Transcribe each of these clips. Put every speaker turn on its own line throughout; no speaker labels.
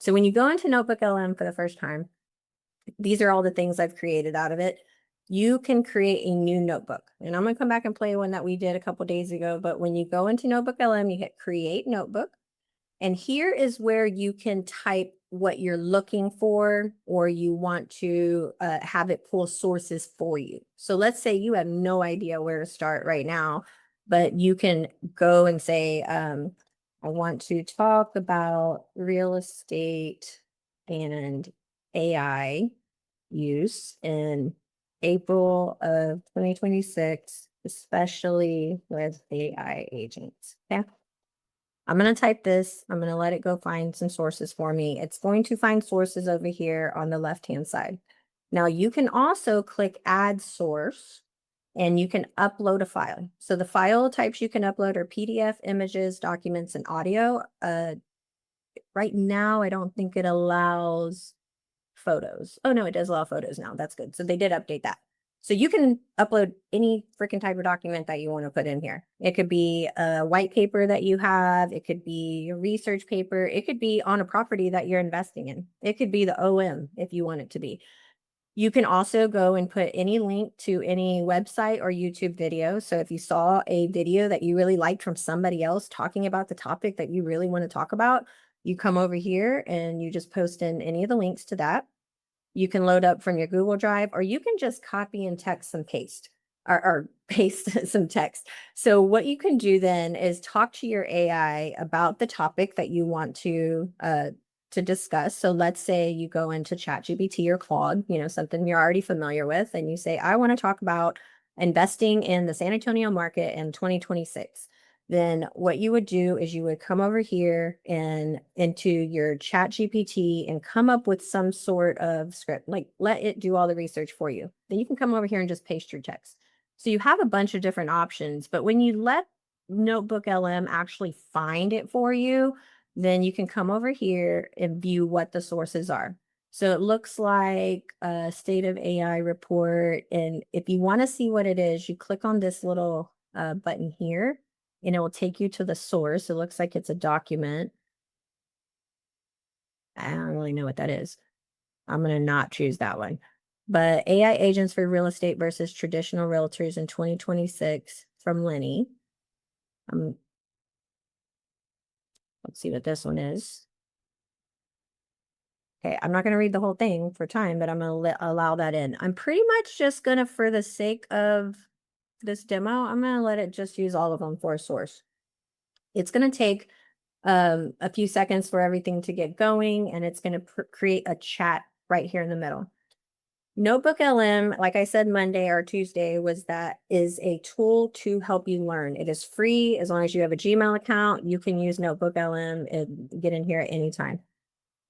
So when you go into NotebookLM for the first time, these are all the things I've created out of it. You can create a new notebook. And I'm going to come back and play one that we did a couple days ago. But when you go into NotebookLM, you hit Create Notebook. And here is where you can type what you're looking for, or you want to have it pull sources for you. So let's say you have no idea where to start right now, but you can go and say, I want to talk about real estate and AI use in April of 2026, especially with AI agents. Okay. I'm going to type this. I'm going to let it go find some sources for me. It's going to find sources over here on the left-hand side. Now you can also click add source and you can upload a file. So the file types you can upload are PDF, images, documents, and audio. Right now, I don't think it allows photos. Oh no, it does allow photos now. That's good. So they did update that. So you can upload any freaking type of document that you want to put in here. It could be a white paper that you have. It could be a research paper. It could be on a property that you're investing in. It could be the OM if you want it to be. You can also go and put any link to any website or YouTube video. So if you saw a video that you really liked from somebody else talking about the topic that you really want to talk about, you come over here and you just post in any of the links to that. You can load up from your Google Drive, or you can just copy and text and paste or paste some text. So what you can do then is talk to your AI about the topic that you want to discuss. So let's say you go into ChatGPT or Claude, something you're already familiar with, and you say, I want to talk about investing in the San Antonio market in 2026. Then what you would do is you would come over here and into your ChatGPT and come up with some sort of script, like let it do all the research for you. Then you can come over here and just paste your text. So you have a bunch of different options, but when you let NotebookLM actually find it for you, then you can come over here and view what the sources are. So it looks like a state of AI report. And if you want to see what it is, you click on this little button here and it will take you to the source. It looks like it's a document. I don't really know what that is. I'm going to not choose that one. But AI agents for real estate versus traditional realtors in 2026 from Lenny. Let's see what this one is. Okay, I'm not going to read the whole thing for time, but I'm going to allow that in. I'm pretty much just going to, for the sake of this demo, I'm going to let it just use all of them for a source. It's going to take a few seconds for everything to get going, and it's going to create a chat right here in the middle. NotebookLM, like I said, Monday or Tuesday, is a tool to help you learn. It is free. As long as you have a Gmail account, you can use NotebookLM and get in here at any time.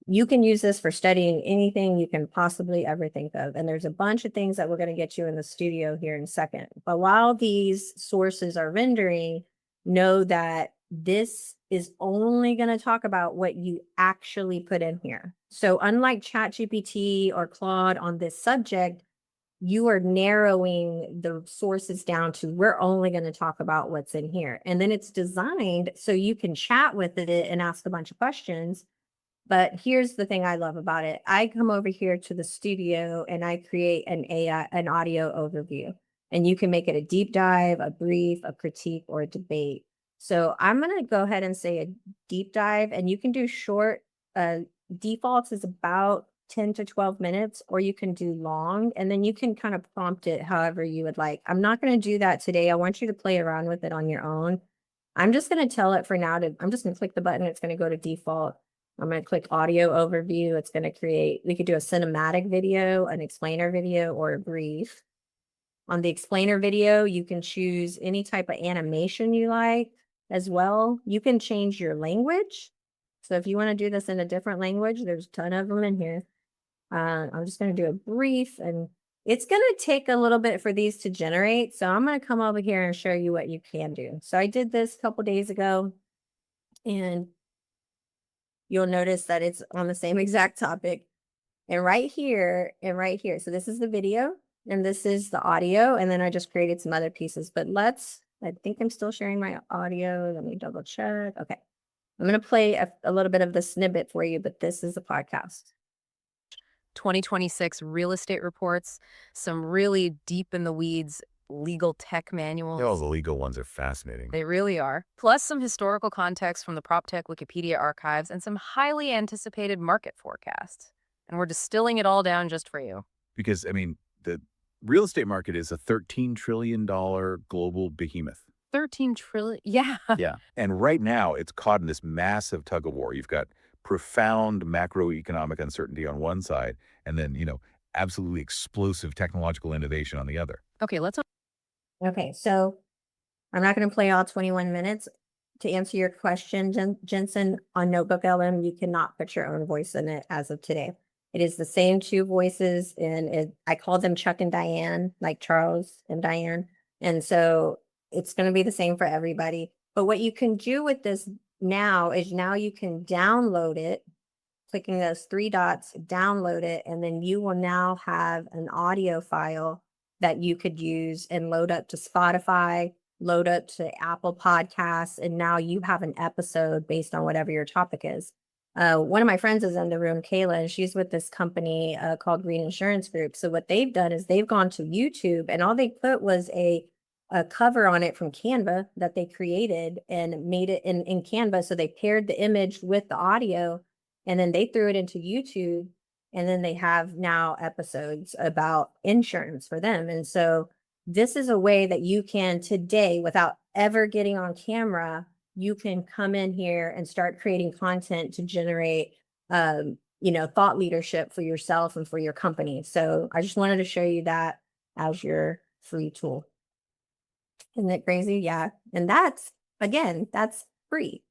You can use this for studying anything you can possibly ever think of. And there's a bunch of things that we're going to get you in the studio here in a second. But while these sources are rendering, know that this is only going to talk about what you actually put in here. So unlike ChatGPT or Claude on this subject, you are narrowing the sources down to we're only going to talk about what's in here. And then it's designed so you can chat with it and ask a bunch of questions. But here's the thing I love about it. I come over here to the studio and I create an audio overview. And you can make it a deep dive, a brief, a critique, or a debate. So I'm going to go ahead and say a deep dive, and you can do short. Defaults is about 10 to 12 minutes, or you can do long, and then you can kind of prompt it however you would like. I'm not going to do that today. I want you to play around with it on your own. I'm just going to tell it for now I'm just going to click the button. It's going to go to default. I'm going to click audio overview. It's going to we could do a cinematic video, an explainer video, or a brief. On the explainer video, you can choose any type of animation you like as well. You can change your language. So if you want to do this in a different language, there's a ton of them in here. I'm just going to do a brief, and it's going to take a little bit for these to generate. So I'm going to come over here and show you what you can do. So I did this a couple days ago, and you'll notice that it's on the same exact topic. And right here, so this is the video and this is the audio. And then I just created some other pieces, but I think I'm still sharing my audio. Let me double check. Okay. I'm going to play a little bit of the snippet for you, but this is a podcast.
2026 real estate reports, some really deep in the weeds legal tech manuals.
Yeah, all the legal ones are fascinating.
They really are. Plus some historical context from the PropTech Wikipedia archives and some highly anticipated market forecasts. And we're distilling it all down just for you.
Because, I mean, the real estate market is a $13 trillion global behemoth.
13 trillion. Yeah.
Yeah. And right now, it's caught in this massive tug of war. You've got profound macroeconomic uncertainty on one side, and then, absolutely explosive technological innovation on the other.
Okay, let's.
Okay, so I'm not going to play all 21 minutes. To answer your question, Jensen, on Notebook LM, you cannot put your own voice in it as of today. It is the same two voices, and I call them Chuck and Diane, like Charles and Diane. And so it's going to be the same for everybody. But what you can do with this now is now you can download it, clicking those three dots, download it, and then you will now have an audio file that you could use and load up to Spotify, load up to Apple Podcasts, and now you have an episode based on whatever your topic is. One of my friends is in the room, Kayla, and she's with this company called Green Insurance Group. So what they've done is they've gone to YouTube, and all they put was a cover on it from Canva that they created and made it in Canva. So they paired the image with the audio, and then they threw it into YouTube, and then they have now episodes about insurance for them. And so this is a way that you can today, without ever getting on camera, you can come in here and start creating content to generate thought leadership for yourself and for your company. So I just wanted to show you that as your free tool. Isn't it crazy? Yeah. And that's, again, that's free.